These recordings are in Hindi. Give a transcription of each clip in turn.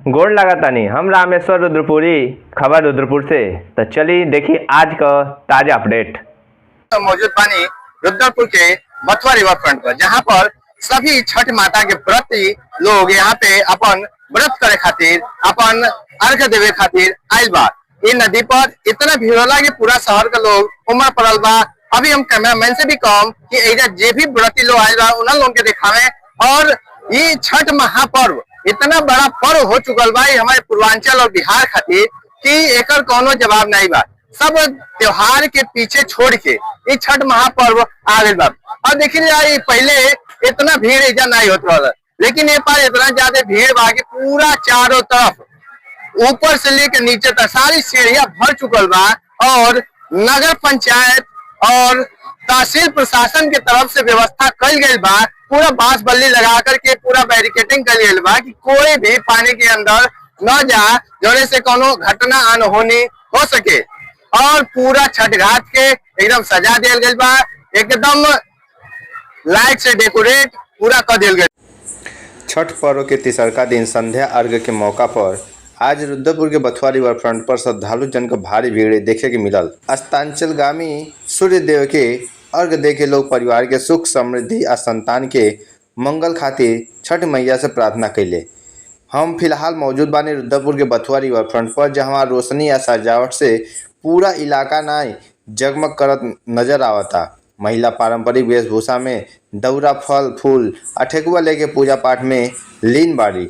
गोड़ लगातानी हम रामेश्वर रुद्रपुरी, खबर रुद्रपुर से। तो चलिए देखिए आज का ताजा अपडेट। मौजूद पानी रुद्रपुर के बथुआ रिवर फ्रंट पर, जहां पर सभी छठ माता के व्रती लोग यहाँ पे अपन व्रत करे खातिर, अपन अर्घ देवे खातिर आयल बा। ये नदी पर इतना भीड़ होला कि पूरा शहर के लोग उमड़ पड़ल बा। अभी हम कैमरामैन से भी कम कि एजा जे भी व्रती लोग आयल बा उन लोगों के दिखावे। और ये छठ महापर्व इतना बड़ा पर्व हो चुकल बा हमारे पूर्वांचल और बिहार खातिर कि एकर कोनो जवाब नहीं बा। सब त्योहार के पीछे छोड़ के ये छठ महापर्व आ गए बा। और देखिए पहले इतना भीड़ एजा नहीं होता रहा, लेकिन ये पर इतना ज्यादा भीड़ बा कि पूरा चारों तरफ ऊपर से लेकर नीचे तक सारी सीढ़ियां भर चुकल बा। और नगर पंचायत और तहसील प्रशासन के तरफ से व्यवस्था कल गई बा, पूरा बांस बल्ली लगा करके पूरा बैरिकेटिंग कर गई बा कि कोई भी पानी के अंदर न जा, जोने से कोनो घटना अनहोनी हो सके। और पूरा छठ घाट के एकदम सजा दिया गया बा, एकदम लाइट से डेकोरेट पूरा कर दिया गया। छठ पर्व के तीसरका दिन संध्या अर्घ के मौका पर आज रुद्रपुर के बथुआ रिवर फ्रंट पर श्रद्धालु जन को भारी भीड़ देखे के मिलल। अस्तांचलगामी सूर्य देव के अर्घ दे के लोग परिवार के सुख समृद्धि और संतान के मंगल खातिर छठ मैया से प्रार्थना कैले। हम फिलहाल मौजूद बानी रुद्रपुर के बथुआ रिवर फ्रंट पर, जहाँ रोशनी या सजावट से पूरा इलाका नाई जगमग करत नजर आवता। महिला पारंपरिक वेशभूषा में दौरा, फल फूल और ठेकुआ लेके पूजा पाठ में लीन बाड़ी।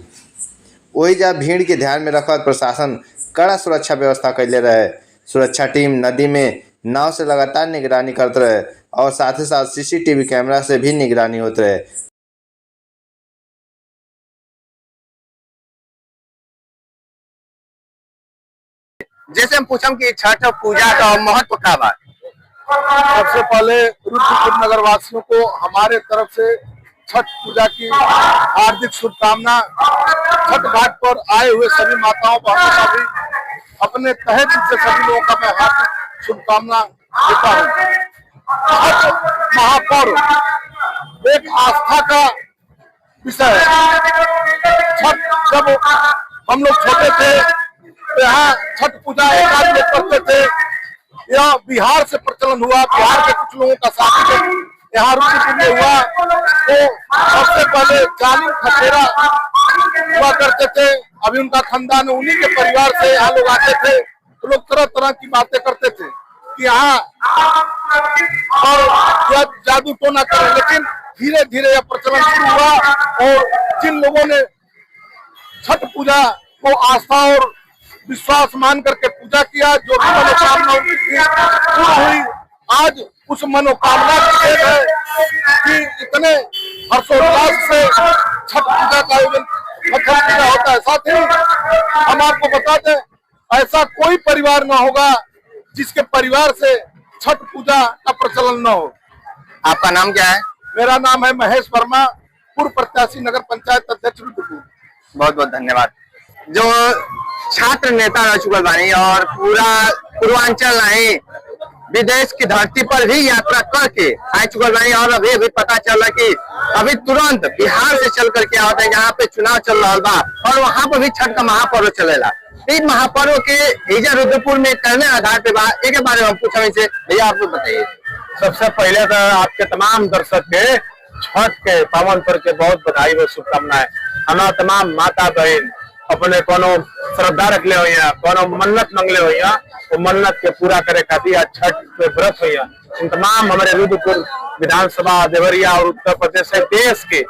वही जा भीड़ के ध्यान में रखकर प्रशासन कड़ा सुरक्षा व्यवस्था कैले रहे। सुरक्षा टीम नदी में नाव से लगातार निगरानी करते रहे और साथ ही साथ सीसीटीवी कैमरा से भी निगरानी होते रहे। जैसे हम पूछम कि छठ पूजा का महत्व क्या बा। सबसे पहले रुद्रपुर नगर वासियों को हमारे तरफ से छठ पूजा की हार्दिक शुभकामना। छठ घाट पर आए हुए सभी माताओं बहनों का भी अपने तहे दिल से सभी लोगों का मैं हार्दिक शुभकामना देता हूँ। छठ महापर्व एक आस्था का विषय है। छठ जब हम लोग छोटे थे तो यहाँ छठ पूजा एक आदमी करते थे। यह बिहार से प्रचलन हुआ, बिहार के कुछ लोगों का साथी यहाँ रुद्रपुर में हुआ। तो सबसे पहले जालिम खसेरा हुआ करते थे, अभी उनका खानदान उन्हीं के परिवार से यहाँ लोग आते थे। तो लोग तरह तरह की बातें करते थे कि यहाँ और यह जादू टोना करें, लेकिन धीरे धीरे यह प्रचलन शुरू हुआ। और जिन लोगों ने छठ पूजा को आस्था और विश्वास मान करके पूजा किया, जो भी मनोकामना उनकी थी पूरी हुई। आज उस मनोकामना की देन है कि इतने हर्षोल्लास से छठ पूजा का आयोजन छठ पूजा होता है। साथ ही हम आपको बता दें, ऐसा कोई परिवार न होगा जिसके परिवार से छठ पूजा का प्रचलन न हो। आपका नाम क्या है? मेरा नाम है महेश वर्मा, पूर्व प्रत्याशी नगर पंचायत अध्यक्ष रुद्रपुर। बहुत बहुत धन्यवाद। जो छात्र नेता रह चुकल बानी और पूरा पूर्वांचल नहीं विदेश की धरती पर भी यात्रा करके आ चुकल बानी। और अभी पता चला कि अभी तुरंत बिहार से चल करके आता है, यहाँ पे चुनाव चल रहा बा और वहाँ पर भी छठ का महापर्व चलेला। इस महापर्व के एजा रुद्रपुर में करने आधार पे बा, एक बारे में हम पूछा से भैया आपको बताइए। सबसे पहले तो आपके तमाम दर्शक के छठ के पावन पर्व के बहुत बधाई और शुभकामनाएं। हमारा तमाम माता बहन अपने कोनो श्रद्धा रखले हुई, कोनो मन्नत मंगले हुई, वो मन्नत के पूरा करे खातिर आज छठ पे व्रत हुई। उन तमाम हमारे रुद्रपुर विधानसभा, देवरिया और उत्तर प्रदेश से देश के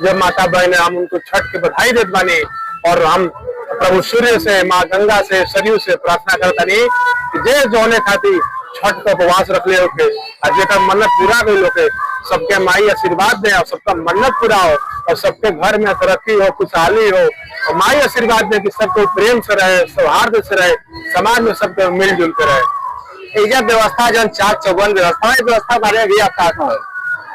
जो माता बहन है, हम उनको छठ की बधाई देते बानी। और हम प्रभु सूर्य से, माँ गंगा से, सरयू से प्रार्थना करता नहीं कि जे जोने खातिर छठ का उपवास रख ले होके और जेकर मन्नत पूरा गई लोके, सबके माई आशीर्वाद दे और सबका मन्नत पूरा हो और सबके घर में तरक्की हो, खुशहाली हो। और माई आशीर्वाद दे कि सबको प्रेम से रहे, सौहार्द से रहे, समाज में सबको मिलजुल कर रहे। एजा व्यवस्था जो चाक चौबन व्यवस्था बारे भी आप कहा है।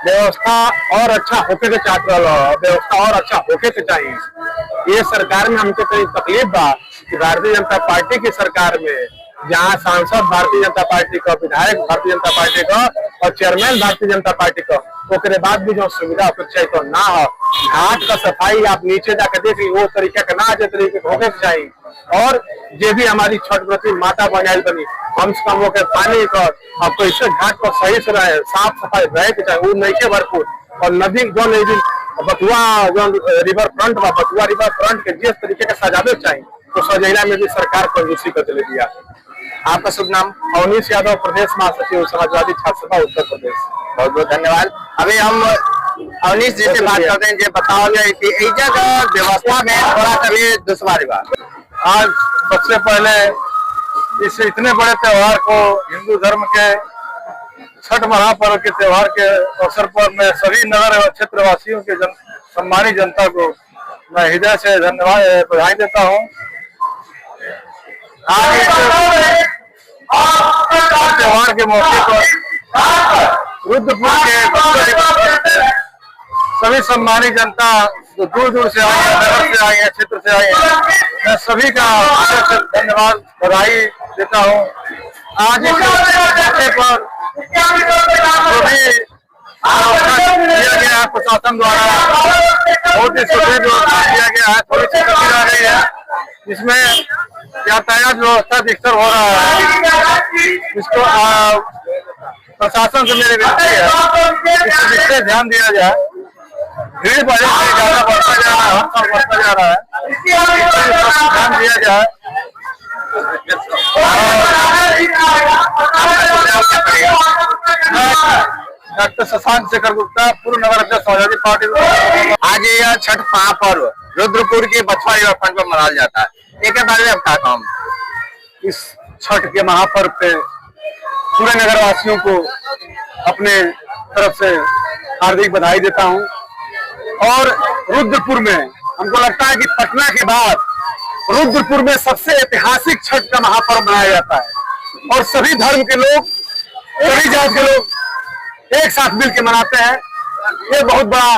व्यवस्था और अच्छा होके के चाहत रहा, व्यवस्था और अच्छा होके के चाहिए। ये सरकार में हमके कहीं तकलीफ बा कि भारतीय जनता पार्टी की सरकार में जहां सांसद भारतीय जनता पार्टी का, विधायक भारतीय जनता पार्टी का और चेयरमैन भारतीय जनता पार्टी का, ओकरे बाद भी जो सुविधा अपेक्षा तो ना हो। घाट का सफाई आप नीचे जाकर देखिए, वो तरीके का ना, जो तरीके होने के चाहिए। और जे भी हमारी छठ व्रती माता बनाई बनी, कम से कम के पानी का अब तो इससे घाट पर सही से रहे, साफ सफाई रहे के चाहिए, वो नहीं के भरपूर। और नदी जो नहीं, बथुआ जो रिवर फ्रंट बा, बथुआ रिवर फ्रंट के जिस तरीके का सजावे चाहिए, तो सजैला में भी सरकार कंजूसी कर चले दिया। आपका शुभ नाम? अवनीश यादव, प्रदेश महासचिव समाजवादी छात्र सभा उत्तर प्रदेश। बहुत बहुत धन्यवाद। अभी हम अवनीश जी से बात करते हैं, जो बताओ जाए कि इस जगह व्यवस्था में थोड़ा सा भी दुश्वारी बा। आज सबसे पहले इस इतने बड़े त्योहार को, हिंदू धर्म के छठ महापर्व के त्योहार के अवसर पर मैं सभी नगर एवं क्षेत्र वासियों के सम्मानित जनता को मैं हृदय से धन्यवाद बधाई देता हूँ। आज इस त्योहार के मौके पर रुद्रपुर के सभी सम्मानित जनता जो दूर दूर से आई है, नगर से आई है, क्षेत्र से आई है, मैं सभी का धन्यवाद बधाई देता हूँ। आज इस मौके पर जो भी किया गया है प्रशासन द्वारा, बहुत ही सुदृढ़ व्यवस्था किया गया है। थोड़ी सी कमी रह गई है, जिसमें यातायात व्यवस्था डिस्टर्ब हो रहा है। इसको प्रशासन से मेरी विनती है, इसको विशेष ध्यान दिया जाए। भीड़ बढ़े ज्यादा बढ़ता जा रहा है, हर साल बढ़ता जा रहा है, ध्यान दिया जाए। डॉक्टर शशांक शेखर गुप्ता, पूर्व नगर अध्यक्ष समाजवादी पार्टी। आज यह छठ महापर्व रुद्रपुर के बथुआ रिवर फ्रंट पर मनाया जाता है, एक बारे में क्या कहूँ? इस छठ के महापर्व पे पूरे नगरवासियों को अपने तरफ से हार्दिक बधाई देता हूं। और रुद्रपुर में हमको लगता है कि पटना के बाद रुद्रपुर में सबसे ऐतिहासिक छठ का महापर्व मनाया जाता है, और सभी धर्म के लोग, सभी जात के लोग एक साथ मिलकर मनाते हैं। ये बहुत बड़ा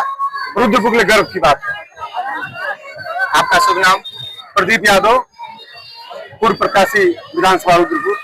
रुद्रपुर के लिए गर्व की बात है। आपका शुभ नाम? प्रदीप यादव, पूर्व प्रत्याशी विधानसभा रुद्रपुर।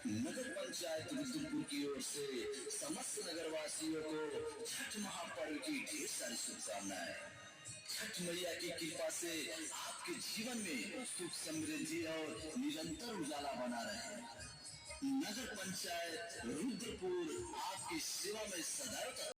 नगर पंचायत रुद्रपुर की ओर से समस्त नगरवासियों को छठ महापर्व की ढेर सारी शुभकामनाएं। छठ मैया की कृपा से आपके जीवन में सुख समृद्धि और निरंतर उजाला बना रहे। नगर पंचायत रुद्रपुर आपकी सेवा में सदैव।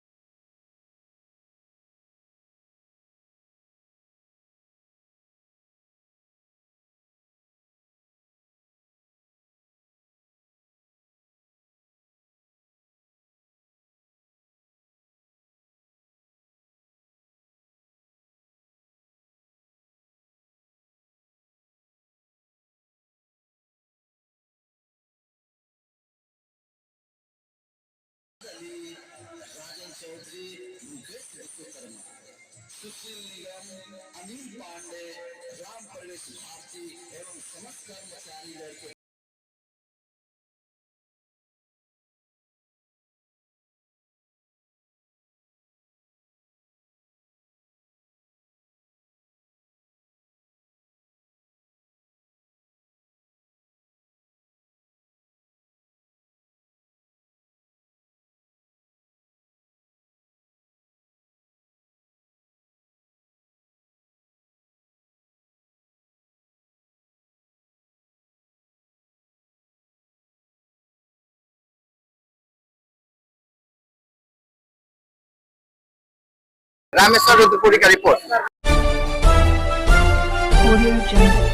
राजन चौधरी, मुकेश विश्वकर्मा, सुशील निगम, अनिल पांडे, राम प्रवेश भारती एवं समस्त कर्मचारी वर्ग रामेश्वर रुद्रपुरी का रिपोर्ट। Audio Jungle.